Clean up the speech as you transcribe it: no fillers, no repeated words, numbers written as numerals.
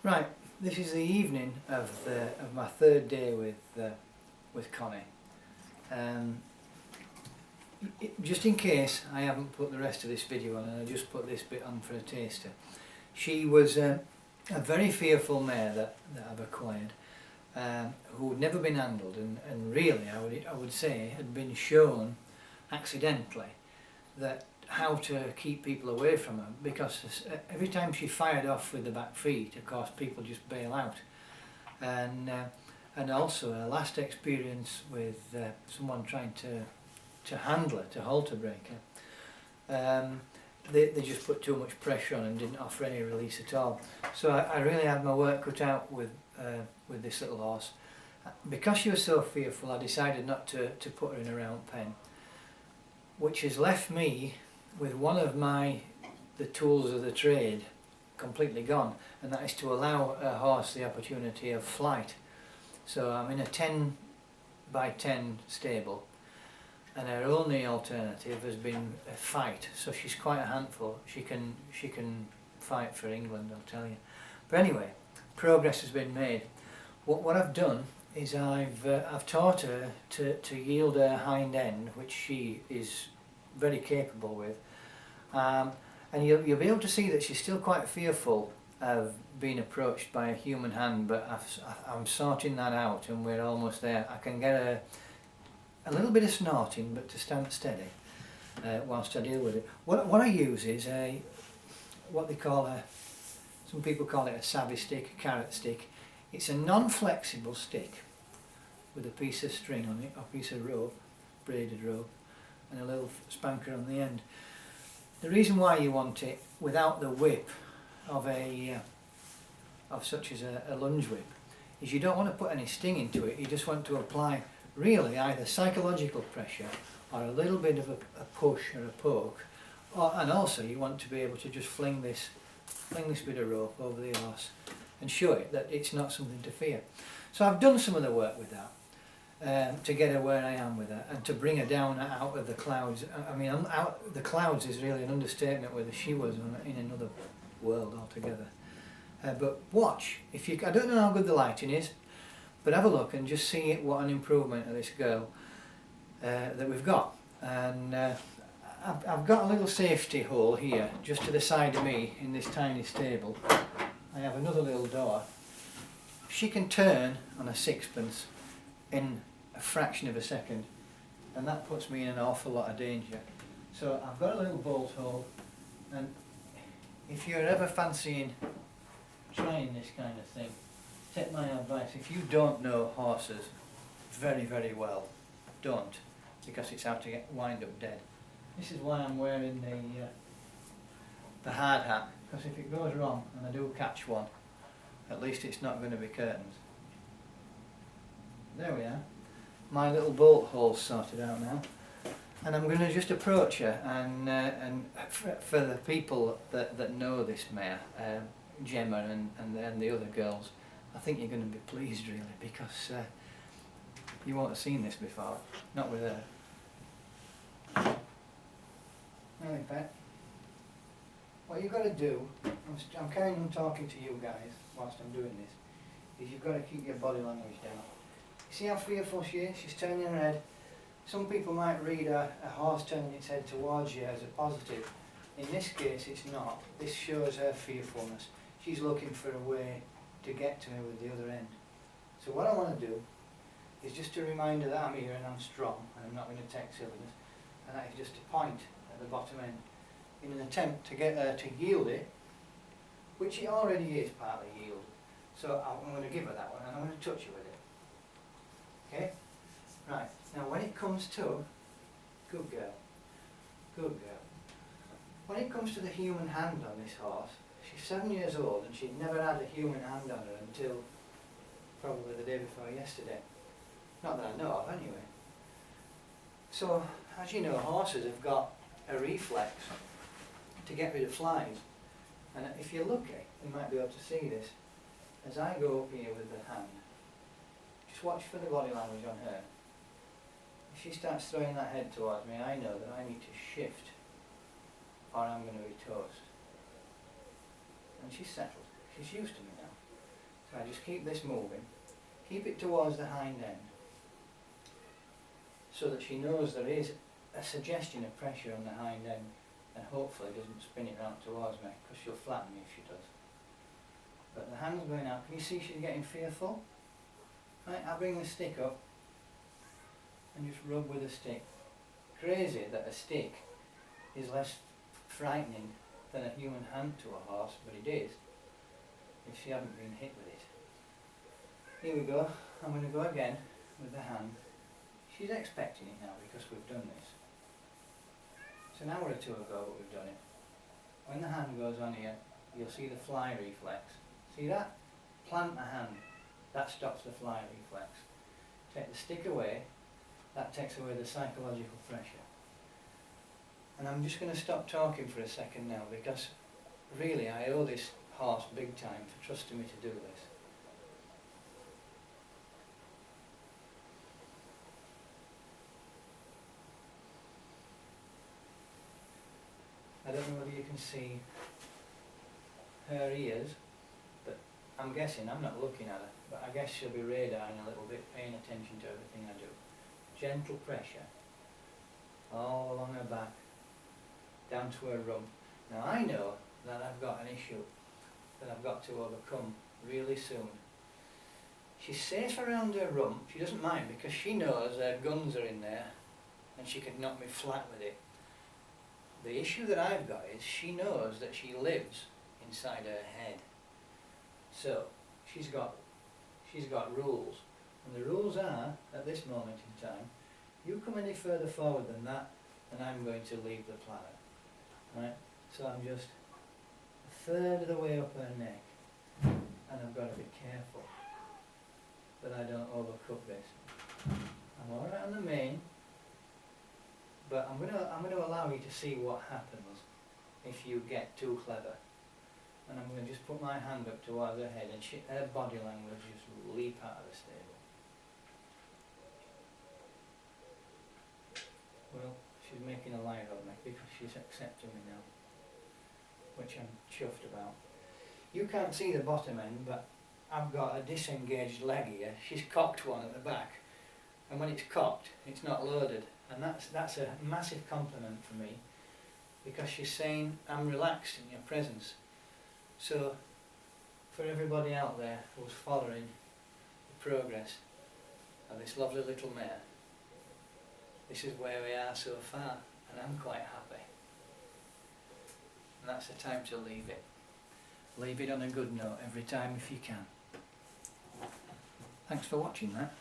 Right, this is the evening of my third day with Connie. Just in case I haven't put the rest of this video on, and I just put this bit on for a taster. She was a very fearful mare that I've acquired, who had never been handled, and really I would say had been shown accidentally that how to keep people away from her, because every time she fired off with the back feet, of course people just bail out. And also her last experience with someone trying to handle her, to halter break her, they just put too much pressure on and didn't offer any release at all. So I really had my work cut out with this little horse. Because she was so fearful, I decided not to put her in a round pen, which has left me with one of the tools of the trade completely gone, and that is to allow a horse the opportunity of flight. So I'm in a 10 by 10 stable, and her only alternative has been a fight. So she's quite a handful. She can fight for England, I'll tell you. But anyway, progress has been made. What I've done is I've taught her to yield her hind end, which she is very capable with, and you'll be able to see that she's still quite fearful of being approached by a human hand, but I'm sorting that out and we're almost there. I can get a little bit of snorting, but to stand steady whilst I deal with it. What I use is what they call some people call it a savvy stick, a carrot stick. It's a non-flexible stick with a piece of string on it, or a piece of rope, braided rope, and a little spanker on the end. The reason why you want it without the whip of such as a lunge whip is you don't want to put any sting into it. You just want to apply really either psychological pressure or a little bit of a push or a poke, and also you want to be able to just fling this bit of rope over the horse and show it that it's not something to fear. So I've done some of the work with that. To get her where I am with her and to bring her down out of the clouds. I mean, the clouds is really an understatement, whether she was in another world altogether. But watch, I don't know how good the lighting is, but have a look and just see what an improvement of this girl that we've got. And I've got a little safety hole here just to the side of me in this tiny stable. I have another little door. She can turn on a sixpence in a fraction of a second, and that puts me in an awful lot of danger. So I've got a little bolt hole, and if you're ever fancying trying this kind of thing, take my advice. If you don't know horses very, very well, don't, because it's out to wind up dead. This is why I'm wearing the hard hat, because if it goes wrong and I do catch one, at least it's not going to be curtains. There we are. My little bolt hole's sorted out now, and I'm going to just approach her, and for the people that know this mare, Gemma and the other girls, I think you're going to be pleased really, because you won't have seen this before, not with her. Anyway, Pet, what you've got to do, I'm carrying on talking to you guys whilst I'm doing this, is you've got to keep your body language down. See how fearful she is? She's turning her head. Some people might read a horse turning its head towards you as a positive. In this case it's not. This shows her fearfulness. She's looking for a way to get to me with the other end. So what I want to do is just to remind her that I'm here and I'm strong and I'm not going to take silliness, and that is just to point at the bottom end in an attempt to get her to yield it, which it already is partly yield. So I'm going to give her that one and I'm going to touch her with it. Okay? Right, now when it comes to, good girl, when it comes to the human hand on this horse, she's 7 years old and she'd never had a human hand on her until probably the day before yesterday. Not that I know of anyway. So, as you know, horses have got a reflex to get rid of flies. And if you're lucky, you might be able to see this. As I go up here with the hand, just watch for the body language on her. If she starts throwing that head towards me, I know that I need to shift or I'm going to be toast. And she's settled. She's used to me now. So I just keep this moving, keep it towards the hind end, so that she knows there is a suggestion of pressure on the hind end, and hopefully doesn't spin it round towards me, because she'll flatten me if she does. But the hand's going out. Can you see she's getting fearful? Right, I'll bring the stick up and just rub with a stick. Crazy that a stick is less frightening than a human hand to a horse, but it is if she hasn't been hit with it. Here we go. I'm going to go again with the hand. She's expecting it now because we've done this. It's an hour or two ago that we've done it. When the hand goes on here, you'll see the fly reflex. See that? Plant the hand. That stops the fly reflex. Take the stick away. That takes away the psychological pressure. And I'm just going to stop talking for a second now, because really I owe this horse big time for trusting me to do this. I don't know whether you can see her ears, but I'm guessing, I'm not looking at her, but I guess she'll be radaring a little bit, paying attention to everything I do. Gentle pressure all along her back, down to her rump. Now I know that I've got an issue that I've got to overcome really soon. She's safe around her rump, she doesn't mind, because she knows her guns are in there and she can knock me flat with it. The issue that I've got is she knows that she lives inside her head. So she's got rules, and the rules are, at this moment in time, you come any further forward than that and I'm going to leave the planet. Right? So I'm just a third of the way up her neck, and I've got to be careful that I don't overcook this. I'm alright on the mane, but I'm going to allow you to see what happens if you get too clever. And I'm going to just put my hand up towards her head, and her body language just leap out of the stable. Well, she's making a liar of me because she's accepting me now, which I'm chuffed about. You can't see the bottom end, but I've got a disengaged leg here. She's cocked one at the back, and when it's cocked, it's not loaded, and that's a massive compliment for me, because she's saying I'm relaxed in your presence. So for everybody out there who's following the progress of this lovely little mare, this is where we are so far, and I'm quite happy. And that's the time to leave it. Leave it on a good note every time if you can. Thanks for watching that.